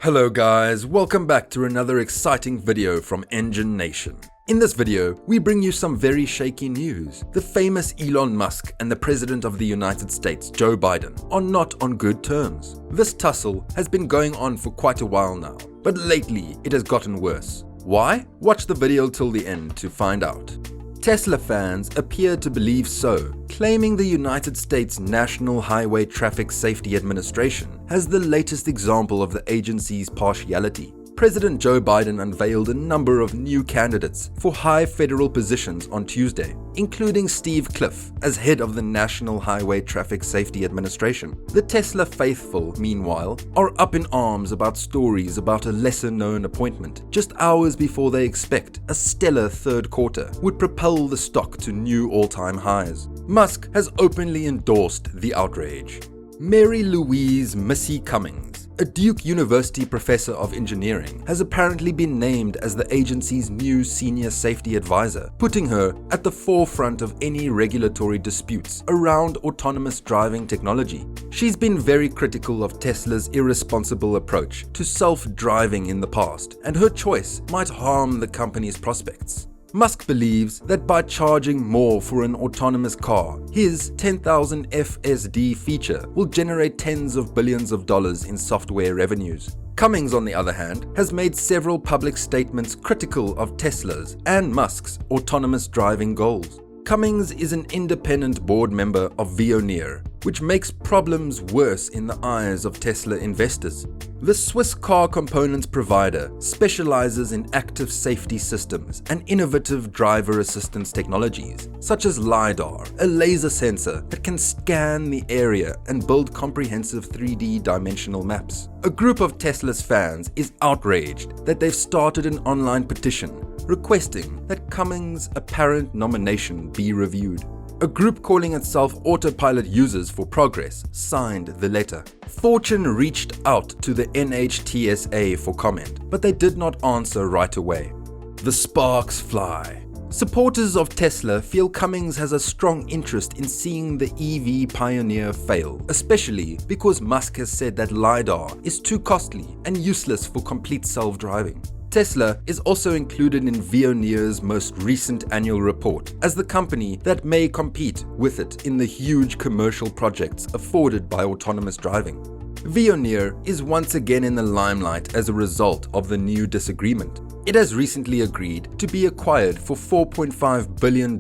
Hello guys, welcome back to another exciting video from Engine Nation. In this video, we bring you some very shaky news. The famous Elon Musk and the President of the United States, Joe Biden, are not on good terms. This tussle has been going on for quite a while now, but lately it has gotten worse. Why? Watch the video till the end to find out. Tesla fans appear to believe so, claiming the United States National Highway Traffic Safety Administration has the latest example of the agency's partiality. President Joe Biden unveiled a number of new candidates for high federal positions on Tuesday, including Steve Cliff as head of the National Highway Traffic Safety Administration. The Tesla faithful, meanwhile, are up in arms about stories about a lesser-known appointment just hours before they expect a stellar third quarter would propel the stock to new all-time highs. Musk has openly endorsed the outrage. Louise Missy Cummings, a Duke University professor of engineering, has apparently been named as the agency's new senior safety advisor, putting her at the forefront of any regulatory disputes around autonomous driving technology. She's been very critical of Tesla's irresponsible approach to self-driving in the past, and her choice might harm the company's prospects. Musk believes that by charging more for an autonomous car, his 10,000 FSD feature will generate tens of billions of dollars in software revenues. Cummings, on the other hand, has made several public statements critical of Tesla's and Musk's autonomous driving goals. Cummings is an independent board member of Veoneer, which makes problems worse in the eyes of Tesla investors. The Swiss car components provider specializes in active safety systems and innovative driver assistance technologies, such as LiDAR, a laser sensor that can scan the area and build comprehensive 3D dimensional maps. A group of Tesla's fans is outraged that they've started an online petition requesting that Cummings' apparent nomination be reviewed. A group calling itself Autopilot Users for Progress signed the letter. Fortune reached out to the NHTSA for comment, but they did not answer right away. The sparks fly. Supporters of Tesla feel Cummings has a strong interest in seeing the EV pioneer fail, especially because Musk has said that LiDAR is too costly and useless for complete self-driving. Tesla is also included in Veoneer's most recent annual report as the company that may compete with it in the huge commercial projects afforded by autonomous driving. Veoneer is once again in the limelight as a result of the new disagreement. It has recently agreed to be acquired for $4.5 billion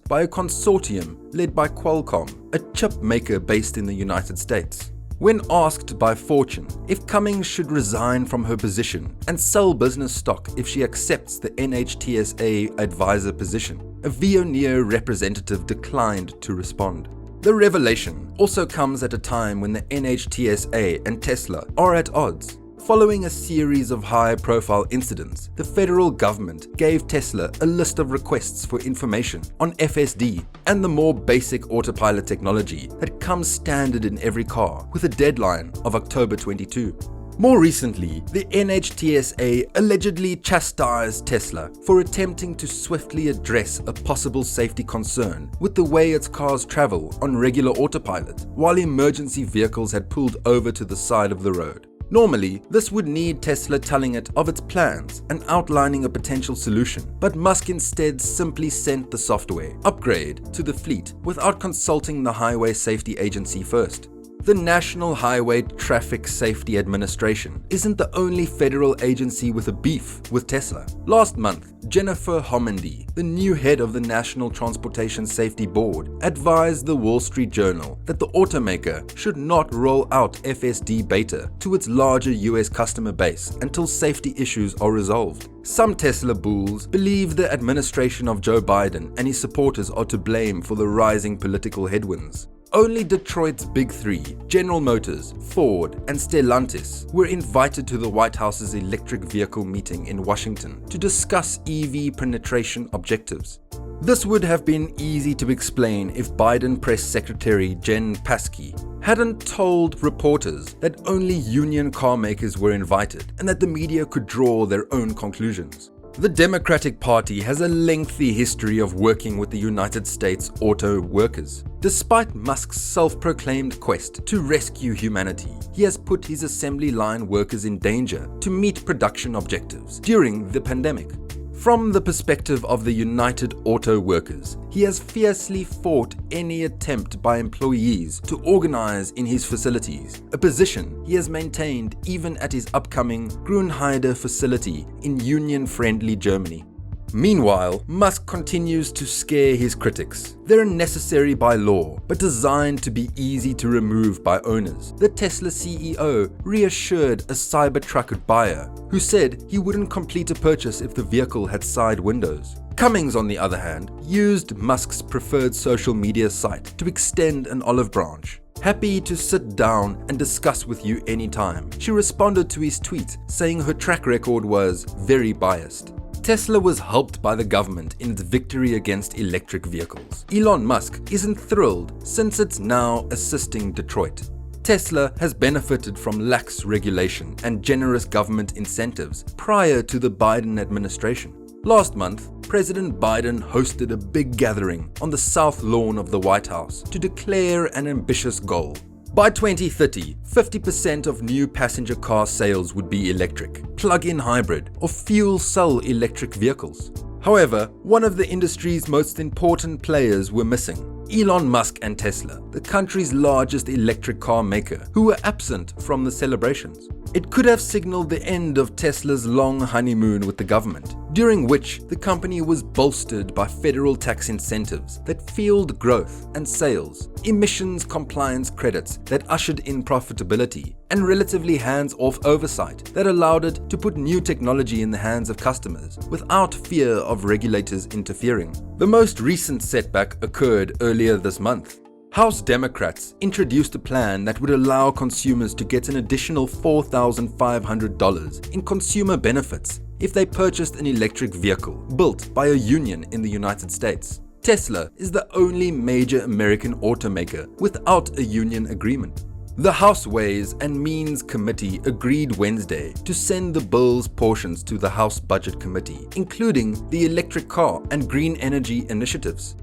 by a consortium led by Qualcomm, a chip maker based in the United States. When asked by Fortune if Cummings should resign from her position and sell business stock if she accepts the NHTSA advisor position, a Veoneer representative declined to respond. The revelation also comes at a time when the NHTSA and Tesla are at odds. Following a series of high-profile incidents, the federal government gave Tesla a list of requests for information on FSD and the more basic autopilot technology that comes standard in every car, with a deadline of October 22. More recently, the NHTSA allegedly chastised Tesla for attempting to swiftly address a possible safety concern with the way its cars travel on regular autopilot, while emergency vehicles had pulled over to the side of the road. Normally, this would need Tesla telling it of its plans and outlining a potential solution, but Musk instead simply sent the software upgrade to the fleet without consulting the Highway Safety Agency first. The National Highway Traffic Safety Administration isn't the only federal agency with a beef with Tesla. Last month, Jennifer Homendy, the new head of the National Transportation Safety Board, advised the Wall Street Journal that the automaker should not roll out FSD beta to its larger US customer base until safety issues are resolved. Some Tesla bulls believe the administration of Joe Biden and his supporters are to blame for the rising political headwinds. Only Detroit's Big Three, General Motors, Ford, and Stellantis, were invited to the White House's electric vehicle meeting in Washington to discuss EV penetration objectives. This would have been easy to explain if Biden Press Secretary Jen Psaki hadn't told reporters that only union car makers were invited and that the media could draw their own conclusions. The Democratic Party has a lengthy history of working with the United States auto workers. Despite Musk's self-proclaimed quest to rescue humanity, he has put his assembly line workers in danger to meet production objectives during the pandemic. From the perspective of the United Auto Workers, he has fiercely fought any attempt by employees to organize in his facilities, a position he has maintained even at his upcoming Grünheide facility in union-friendly Germany. Meanwhile, Musk continues to scare his critics. They're necessary by law, but designed to be easy to remove by owners. The Tesla CEO reassured a Cybertruck buyer who said he wouldn't complete a purchase if the vehicle had side windows. Cummings, on the other hand, used Musk's preferred social media site to extend an olive branch. Happy to sit down and discuss with you anytime, she responded to his tweet saying her track record was very biased. Tesla was helped by the government in its victory against electric vehicles. Elon Musk isn't thrilled since it's now assisting Detroit. Tesla has benefited from lax regulation and generous government incentives prior to the Biden administration. Last month, President Biden hosted a big gathering on the south lawn of the White House to declare an ambitious goal. By 2030, 50% of new passenger car sales would be electric, plug-in hybrid, or fuel cell electric vehicles. However, one of the industry's most important players were missing: Elon Musk and Tesla, the country's largest electric car maker, who were absent from the celebrations. It could have signaled the end of Tesla's long honeymoon with the government, during which the company was bolstered by federal tax incentives that fueled growth and sales, emissions compliance credits that ushered in profitability, and relatively hands-off oversight that allowed it to put new technology in the hands of customers without fear of regulators interfering. The most recent setback occurred earlier this month. House Democrats introduced a plan that would allow consumers to get an additional $4,500 in consumer benefits if they purchased an electric vehicle built by a union in the United States. Tesla is the only major American automaker without a union agreement. The House Ways and Means Committee agreed Wednesday to send the bill's portions to the House Budget Committee, including the electric car and green energy initiatives.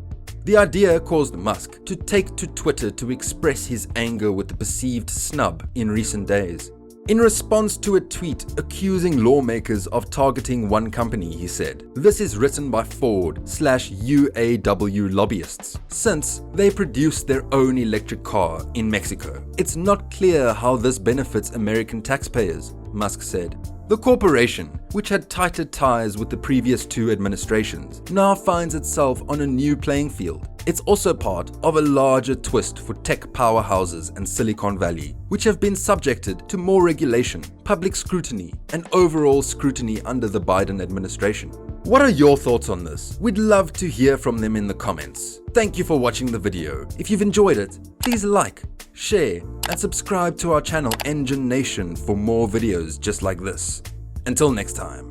The idea caused Musk to take to Twitter to express his anger with the perceived snub in recent days. In response to a tweet accusing lawmakers of targeting one company, he said, "This is written by Ford/UAW lobbyists, since they produce their own electric car in Mexico. It's not clear how this benefits American taxpayers," Musk said. The corporation, which had tighter ties with the previous two administrations, now finds itself on a new playing field. It's also part of a larger twist for tech powerhouses and Silicon Valley, which have been subjected to more regulation, public scrutiny, and overall scrutiny under the Biden administration. What are your thoughts on this? We'd love to hear from them in the comments. Thank you for watching the video. If you've enjoyed it, please like, share, and subscribe to our channel Engine Nation for more videos just like this. Until next time.